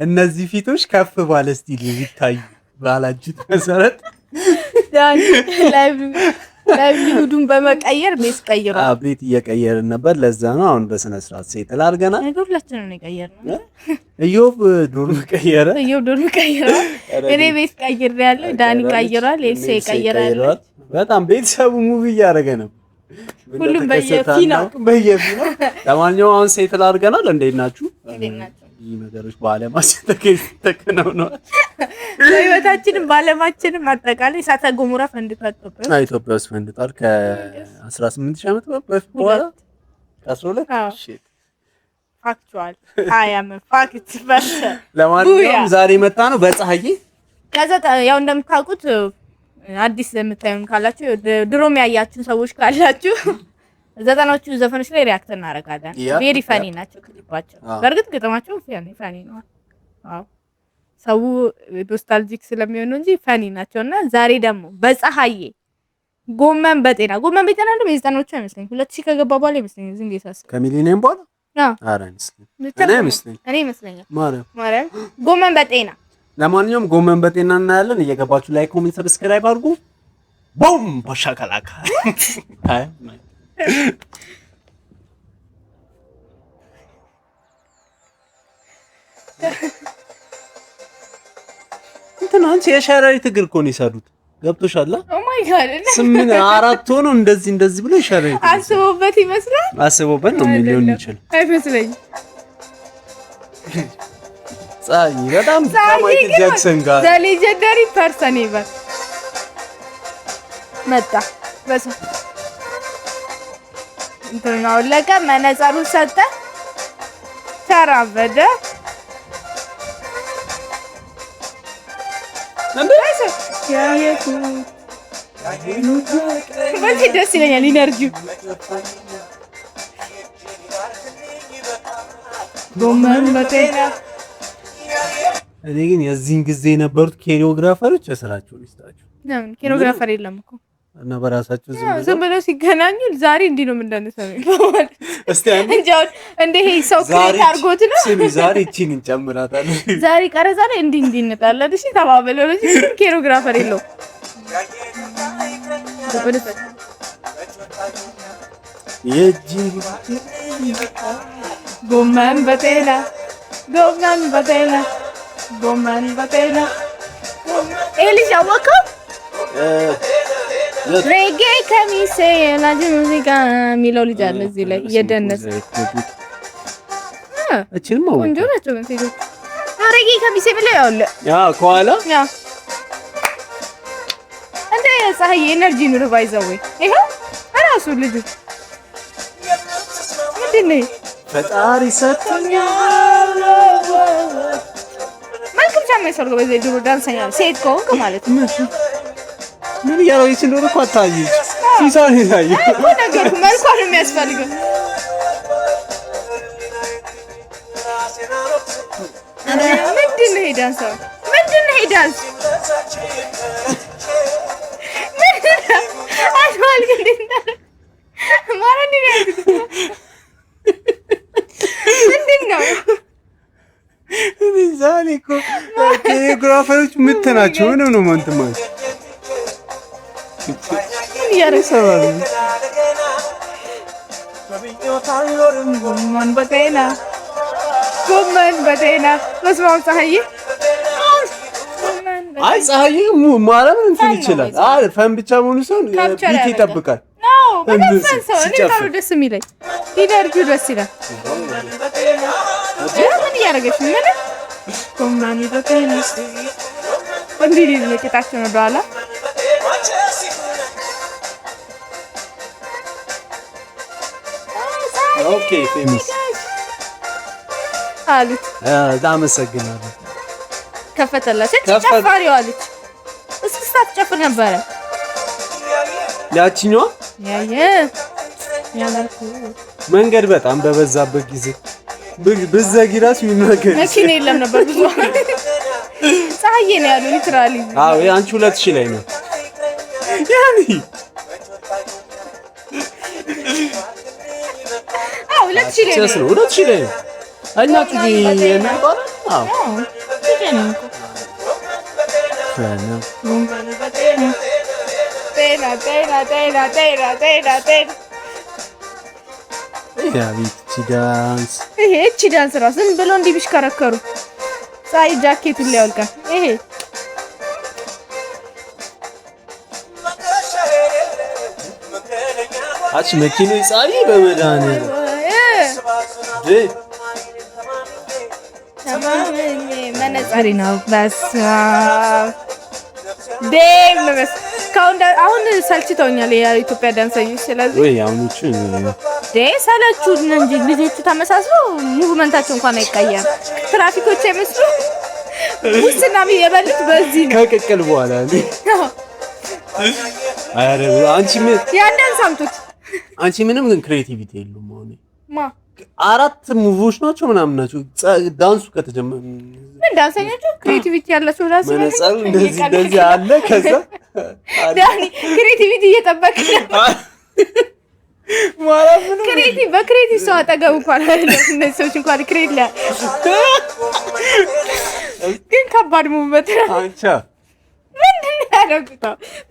እነዚህ ፊቶች ከፍ ባለ ስቲል ይታዩ ባላችሁት መሰረት ዳኒ ላይቭሊሁዱን በመቀየር ቤት ቀይሯል። ቤት እየቀየርን ነበር። ለዛ ነው አሁን በስነ ስርዓት ሴትል አድርገናል። ነገር ሁላችንም ነው የቀየርነው። እዮብ ዶርም ቀየረ፣ እኔ ቤት ቀይሬያለሁ፣ ዳኒ ቀይሯል፣ ኤልሴ ቀይራል። በጣም ቤተሰቡ ሙቪ እያደረገ ነው። ሁሉም በየፊናው። ለማንኛውም አሁን ሴትል አድርገናል። እንዴት ናችሁ? ይህ ነገሮች በዓለማችን ተከናውነዋል። በህይወታችንም በዓለማችንም አጠቃላይ እሳተ ገሞራ ፈንድቷል። ኢትዮጵያ ውስጥ ፈንድቷል። ከ18 ዓመት በፊት በኋላ 12 ፋክቹዋል አያም ፋክት ፈርሰ። ለማንኛውም ዛሬ መጣ ነው በፀሐዬ። ከዛ ያው እንደምታውቁት አዲስ የምታዩን ካላችሁ ድሮም ያያችሁ ሰዎች ካላችሁ ዘጠናዎቹ ዘፈኖች ላይ ሪአክት እናደርጋለን። ቬሪ ፈኒ ናቸው ክሊፓቸው። በእርግጥ ግጥማቸው ፈኒ ነው። አዎ ሰው ኖስታልጂክ ስለሚሆኑ እንጂ ፈኒ ናቸውና ዛሬ ደግሞ በፀሐዬ ጎመን በጤና ነው የዘጠናዎቹ አይመስለኝ 2000 ከገባ በኋላ ይመስለኝ ዝም ጌታስ ከሚሊኒየም በኋላ እኔ ይመስለኛል ማርያም ጎመን በጤና። ለማንኛውም ጎመን በጤና እናያለን። እየገባችሁ ላይክ፣ ኮሜንት፣ ሰብስክራይብ አድርጉ። ቦም በሻካላካ እንትናንስ የሸረሪት እግር እኮ ነው የሰሩት። ገብቶሻል? ኦ ማይ ጋድ 4 ሆኖ እንደዚህ ብሎ የሸረሪት አስቦበት ይመስላል። አስቦበት ነው ሚሊዮን ይችላል አይመስለኝም። ፀሐይ በጣም ከማይክል ጃክሰን ጋር ዘ ሌጀንደሪ ፐርሰን ይባል መጣ በሰ እንትናው ለቀ መነጽሩን ሰጠ ተራበደ በዚህ ደስ ይለኛል ኢነርጂው። ጎመን በጤና እኔ ግን የዚህን ጊዜ የነበሩት ኬሪዮግራፈሮች ስራቸውን ይስጣቸው። ለምን ኬሪዮግራፈር የለም እኮ እና በራሳቸው ዝም ብለው ሲገናኙ ዛሬ እንዲህ ነው የምንደነሰው እስቲ አንዴ እንደ ይሄ ሰው ክሬት አድርጎት ነው። ስሚ ዛሬ እቺን እንጨምራታለን። ዛሬ ቀረጻ ላይ እንዲህ እንጣላለን። እሺ ተባብለው ነው እንጂ ኬሪዮግራፈር የለውም። ጎመን በጤና ኤሊሽ አወቀው ሬጌ ከሚሴ ላጅ ሙዚቃ የሚለው ልጅ አለ እዚህ ላይ እየደነሰ እቺን ነው ቆንጆ ናቸው ግን ሴቶች ሬጌ ከሚሴ ብለው ያው ከኋላ እንደ ፀሐይ ኤነርጂ ኑር ባይዘው ይሄው እራሱ ልጅ ምንድን ነው ፈጣሪ ሰጥቶኛል መልክም ቻማ ይሰርገው በዚህ ድሮ ዳንሰኛ ሴት ከሆንክ ማለት ነው። ምን ያረጋች እንደሆነ እኮ አታየች ሲሳን ይታይ እኮ ነገር መልኳ ነው የሚያስፈልገው። ምንድን ነው ዳንስ አሽዋል ግን ማረን ምንድን ነው ዛሬ እኮ ኬሪዮግራፈሮች ምት ናቸው። ምንም ነው ማንተማች ያረሰዋል ጎመን በጤና መስማው ፀሐይ አይ ፀሐይ ማረም እንትን ይችላል። ፈን ብቻ መሆኑ ሰው ቢት ይጠብቃል። በጣም ሰው እኔ ታሩ ደስ የሚለኝ ኢነርጂው ደስ ይላል። ምን ያረጋሽ ምን ጎመን በጤና እንዲህ ነው ቄጣቸው ነው ዳላ ኦኬ ፌመስ አሉት። አመሰግናለሁ። ከፈተላት ጨፋሪዋ አለች። እስክስታ ትጨፍር ነበረ ያቺኛዋ ያለኩ መንገድ በጣም በበዛበት ጊዜ ብዘጊ ራስ የሚመገድ መኪና የለም ነበር ብዙ ፀሐይ ነው ያለው ሊትራሊ። አዎ አንቺ 2000 ላይ ነው ያኒ 2000 ላይ ነው። እኛ ጥቂ የሚባለው አዎ ይሄ ዳንስ ራሱ ዝም ብሎ እንዲህ ቢሽከረከሩ ሳይ ጃኬቱን ሊያወልቃል። ይሄ አች መኪና ጻሪ በመዳን መነጸሪ ነው። አሁን ሰልችተውኛል የኢትዮጵያ ዳንሰኞች። ስለዚህ ወይ አሁንቹ ሰለቹን እንጂ ልጆቹ ተመሳስለው ሙቭመንታቸው እንኳን አይቀየም። ትራፊኮች አይመስሉ ሙስና የበሉት በዚህ ነው። ከቅቅል በኋላ አረ አንቺ ምን ያንዳን ሳምጡት። አንቺ ምንም ግን ክሬቲቪቲ የለውም። አሁን አራት ሙቮች ናቸው ምናምን ናቸው ዳንሱ ከተጀመረ ምን ዳንሰኞቹ ክሬቲቪቲ ያላቸው ዳንስ መነጸር እንደዚህ አለ። ከዛ ዳኒ ክሬቲቪቲ እየጠበቀ ማለት ነው። በክሬቲቭ ሰው አጠገብ እንኳን አይደለም። እነዚህ ሰዎች እንኳን ክሬት ላይ ግን ከባድ ሙቭመንት ነው። አንቻ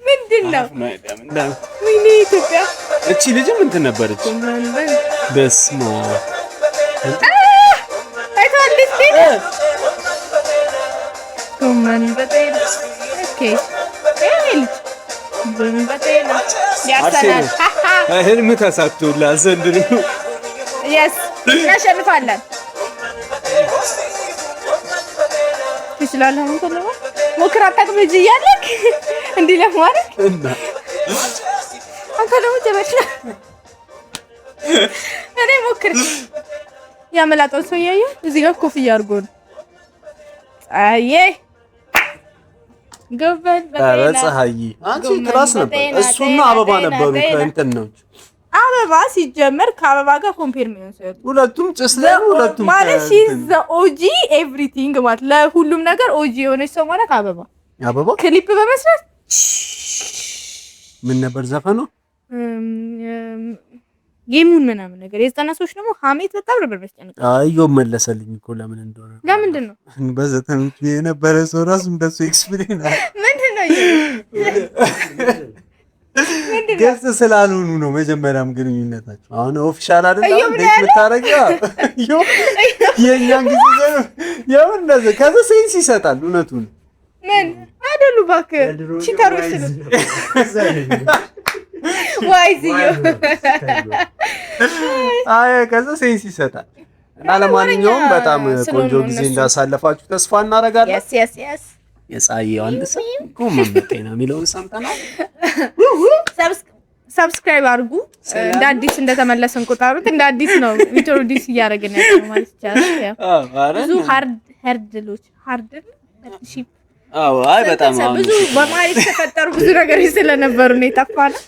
ምንድን ነው ምን ኢትዮጵያ እቺ ልጅም እንትን ነበረች። በስመ አይታለች ጎመን በጤና ኦኬ ልጅ ጎመን በጤና ያሰናል። ህልም ተሳክቶላል ዘንድሮ። yes እናሸንፋለን። ትችላለህ። አሁን ተለማ ሞክራ ታቅበጅ እያለክ እንዲህ ለማድረግ እና አንተ ደግሞ ጀበሽ እኔ ሞክር ያመላጠው ሰው ያየው እዚህ ጋር ኮፍያ አድርጎ ነው። ፀሐዬ ጎበን በጤና ፀሐዬ አንቺ ክላስ ነበር እሱና አበባ ነበሩ። ከእንትን ነው አበባ ሲጀመር ከአበባ ጋር ኮምፔር የሚሆን ሰው ሁለቱም ጭስ ላይ ሁለቱም ማለት ዘ ኦጂ ኤቭሪቲንግ ማለት ለሁሉም ነገር ኦጂ የሆነች ሰው ማለት አበባ ክሊፕ በመስራት ምን ነበር ዘፈኑ ጌሙን ምናምን ነገር የዘጠና ሰዎች ደግሞ ሀሜት በጣም ነበር መስጨነቅ። አዮ መለሰልኝ እኮ ለምን እንደሆነ ለምንድን ነው በዘጠና የነበረ ሰው ራሱ እንደሱ ኤክስፒሪየንስ ምንድን ነው ገጽ ስላልሆኑ ነው። መጀመሪያም ግንኙነታቸው አሁን ኦፊሻል አይደለም ዴት የምታረጊው የኛን ጊዜ ያው እንደዚህ ከዛ ሴንስ ይሰጣል። እውነቱን ምን አይደሉ እባክህ ቺታሮች ነው ዋይዚዮ አይ ከዛ ሴንስ ይሰጣል። እና ለማንኛውም በጣም ቆንጆ ጊዜ እንዳሳለፋችሁ ተስፋ እናደርጋለን። yes የፀሐዬው አንድ ሰው ጎመን በጤና የሚለውን ሰምተናል። ሰብስክራይብ አድርጉ። እንደ አዲስ እንደተመለሰን ቁጠሩት። እንደ አዲስ ነው ኢንትሮዲዩስ እያደረግን ያለው ማለት ይቻላል። ብዙ ሃርድሎች አይ በጣም ብዙ በማሪ ተፈጠሩ ብዙ ነገሮች ስለነበሩ ነው የጠፋነው።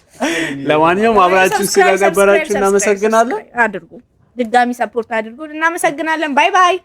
ለማንኛውም አብራችሁ ስለነበራችሁ እናመሰግናለን። አድርጉ ድጋሚ ሰፖርት አድርጉ። እናመሰግናለን። ባይ ባይ።